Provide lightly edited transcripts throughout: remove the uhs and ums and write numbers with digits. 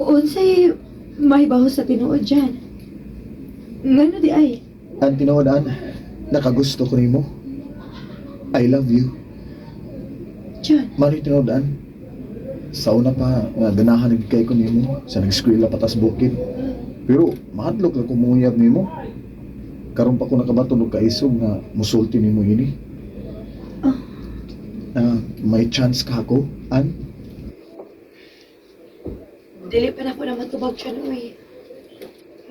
Unsay mahibaw sa tinuod dyan? Ngano di ay? Ang tinuodaan, nakagusto ko nimo. I love you. Dyan. Mano'y tinuodaan. Sa una pa, nga ganahan nagkay ko nimo sa nag-eskwela patas bukid. Pero, mahadlok lang kumuyab nimo. Karon pa ko nakabaton og kaisog nga musulti nimo ini. Ah. May chance ka ako, An? Dili pa na ko na matubag dyan, uy.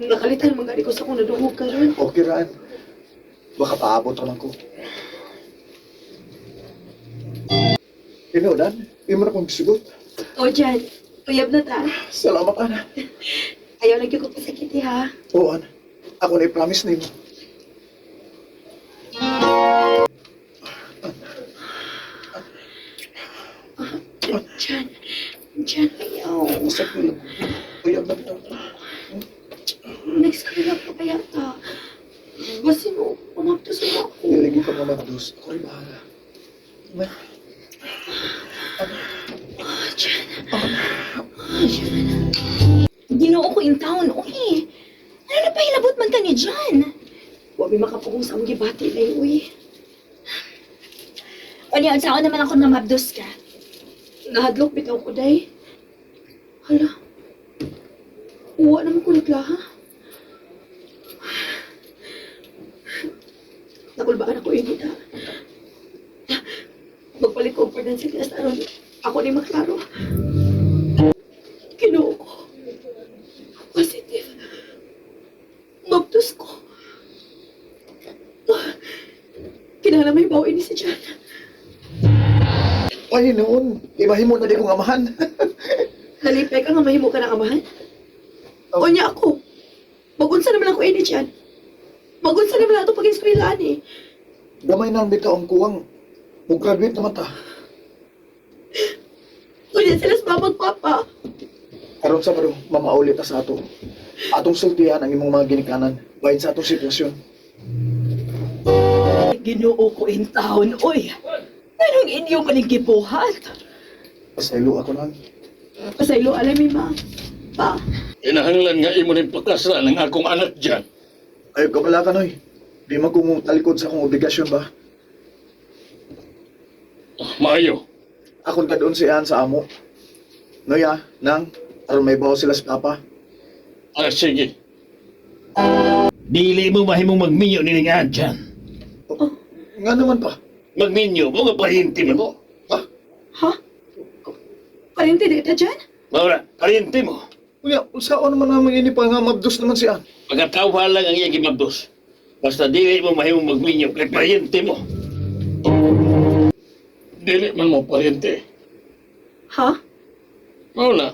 Nakalitan mga ko sa kung nadungog ka ron. Okay raan. Baka paabot naman ko. Tinuodaan, di mo na kong gisugot. O dyan, uyab na ta. Salamat, Ana. Ayaw lagi ko pasakiti ha. Oo, Ana. Ako na i-promise nimo. Dyan. Dyan, ayaw. Masakit lang. Uyab na ito. Next ko lang pa kaya ta. Basi mo, umagtos mo ako. Nilagi ka mamagdos. Ako rin bahala. Dyan. Dyan. Ginoo ko in town, uy. Ano na pa hilabot man ka ni Jan? Huwag may makapugong sa among gibati na uy. O niya, saan naman ako namabdos ka? Nahadlok bitaw ko, day. Hala. Uwa naman ko naglaha. Nakulbaan ako ini na. Magpalit ko pa sa test aron. Ako ni maklaro. Ginoo ko. Positive. Mabtos ko. Kinala may bawa ini si Jan. Ay, noon. Imahimo na di kong amahan. Nalipay ka nga mahimo ka ng amahan? O niya ako. Magunsa naman ako ini Jan. Magunsa naman ako pag-eskwelahan eh. Gamay na ang bitaw ang kuwang. Mag-graduate naman ta. Kunya sila sa mamagpapa. Karon sa baro, mamaulit ta sa ato. Atong sultihan ang imong mga ginikanan. Bahin sa atong sitwasyon. Ginoo ko in town, oy. Anong inyo panigibuhat? Pasaylo ako lang. Pasaylo, alam mi ma. Pa, Inahanglan nga imo ning pakasra ng akong anak dyan. Ayaw ka pala ka, Noy. Di man kong talikod sa akong obligasyon ba? Maayo. Akong ka doon si Ann sa amo. Noy nang, aron may bawa sila sa papa. Sige. Dili mo mahimong magminyo ni nga dyan. Nga naman pa. Magminyo mo nga pahinti mo. ha? Parente di ta dyan? Maura, pahinti mo. Kuya, saan naman naman ini pa nga mabdos naman si Ann? Pagkatawa lang ang iyang gimabdos. Basta dili mo mahimong magminyo kay pahinti mo. Dili man mo parente. Ha? Mauna,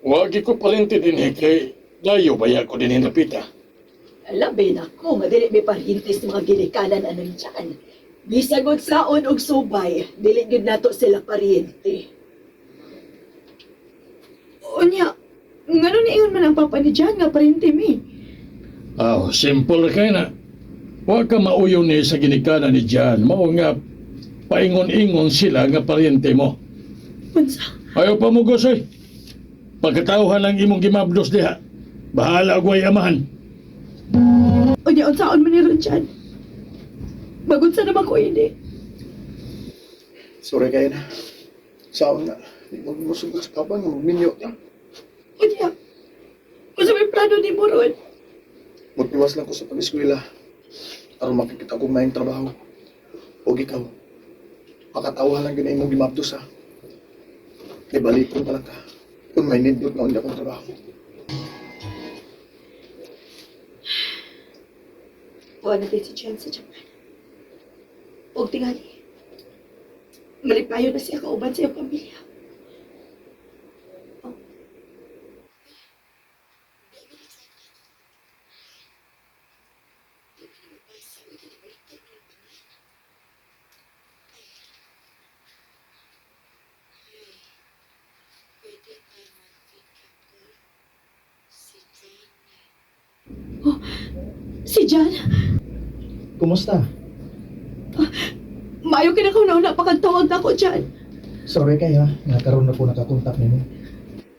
wagi ko parente din kay layo baya ko din hinapita. Labi na ko, madili may parintis mga ginikanan anong dyan. Bisagod saon og subay, dili gud nato sila pariente. O niya, ngano ni ingon man ang papa ni Jan nga pariente mi? Simple kay na. Huwag ka mauyo ni sa ginikanan ni Jan. Mao nga paingon-ingon sila nga paryente mo. Unsa? Ayaw pa mo gosoy. Pagkatauhan lang imong gimabdos diha. Bahala ko ay amahan. O niya, unsaon man ni ron dyan? Magunsa naman ko ini. Sorry kayo na. Saan nga? Di mo musugod sa papa nga magminyo niya. O niya, unsa may plano ni mo ron? Magtiwas lang ko sa pag-eskwela. Aron makikita ko maayong trabaho. O ikaw, pakatawa lang ganyan mong gimabdos ha. Ibalik ko lang ka. Kung may nindot na hindi akong trabaho. Tuwa natin si Jan sa Japan. Huwag tingali. Malipayo na siya kauban sa iyong pamilya. Oh. Oh, si Jan? Kumusta? Maayo kinakauna-una pakagtawag na ako dyan. Sorry kayo ha. Nakaroon na po nakakontak ninyo.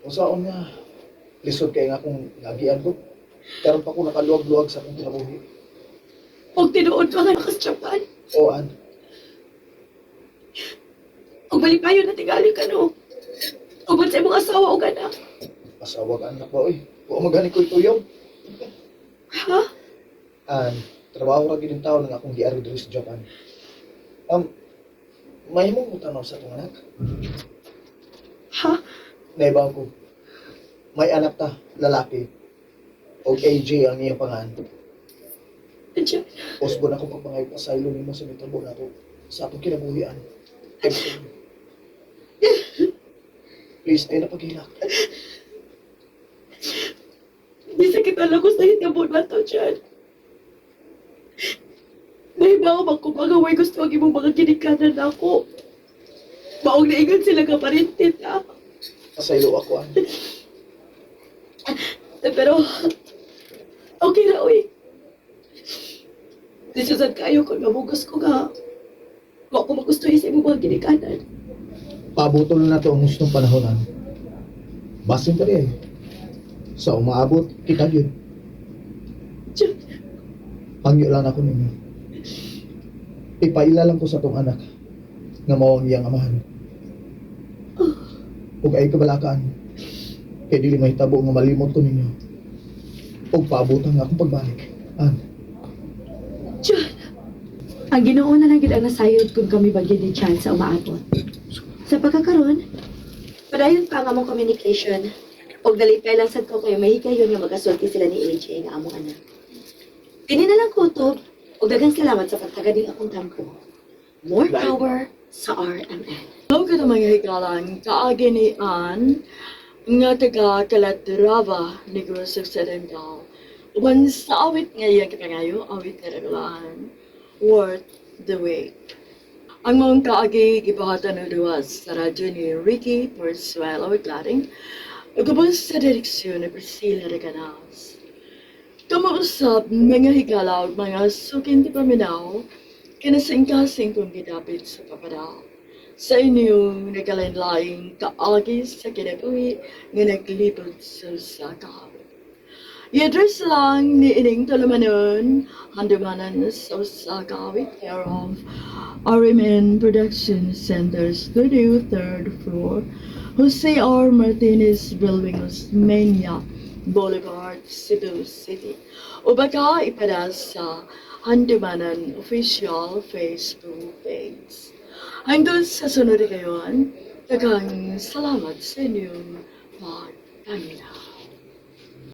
O saan nga? Lisod kay nga akong nagian ko. Karon pa ko nakaluwag-luwag sa akong kinabuhi. Huwag tinuod ka nga nakas Japan. O an, Huwag malipayo na tingali ka no. Huwag sa imong asawa o anak. pasawag anak ba oy. Wa magani ko ituyong. Ha? An, trabaho ra gid yung taon nga akong giari diri sa Japan. May mo tanaw sa itong anak. Ha? Naibaw ko. May anak ta, lalaki. O AJ ang iyang pangalan. Diyan. Osbo na ko pagpangay pasaylo nimo sa mitabo na to sa atong kinabuhian. Please, ay napaghilak. Di sakit alam ko sa hitabo na to dyan. Nahibaw ako magkumagaway gusto ang imong mga kinikanan ako. Maong naingon sila ka parintit ha. Pasaylo ako an. Pero, okay na uy. Disusad kayo kung mabugas ko nga. Wa ko magustuhin sa imong mga kinikanan. Pabutol na to ang gustong panahonan. Basin ka rin. Sa umaabot, kita yun. Diyan. Hangyo lang ako ninyo. Ipaila lang ko sa tong anak nga mao ang iyang amahan. Ug ay kabalakaan. Kay dili mahitabo nga malimot ko ninyo. Ug paabutan nga akong pagbalik. An, Diyan. Ang Ginoo na lang gid ang nasayod kung kami bagyo ni Chan sa umaabot. Sa pagkakaroon, padayon pa nga mong communication. Og dalipay lang sad ko kayo mahikayon nga magasulti sila ni AJ nga among anak. Kini na lang kutob og daghang salamat sa pagtaganing akong tampo. More power sa RMN. Hello ka na mga hikalang kaaginian nga taga Calatrava, Negros Occidental. Uban sa awit ngayon kapangayo, awit na ragalaan, worth the wait. Ang mga kaagi gibahatan ng duwas sa radyo ni Ricky Porzuelo Glaring, ugabon sa direksyon ni Priscilla Reganas. Kamausap mga higala ug mga sukin ti paminaw, kinasingkasing kong gidapit sa papadaw. Sa inyong nagkalinlaing kaagi sa kinabuhi nga naglibot sa kahapon. I-address lang ni ining talamanon, handamanan sa usagawit care of RMN Production Center Studio 3rd floor, Jose R. Martinez Building, Osmeña Boulevard, Cebu City. O baka ipada sa Handamanan Official Facebook page. Hanggang sa sunod kayon, daghang salamat sa inyong pagtangina.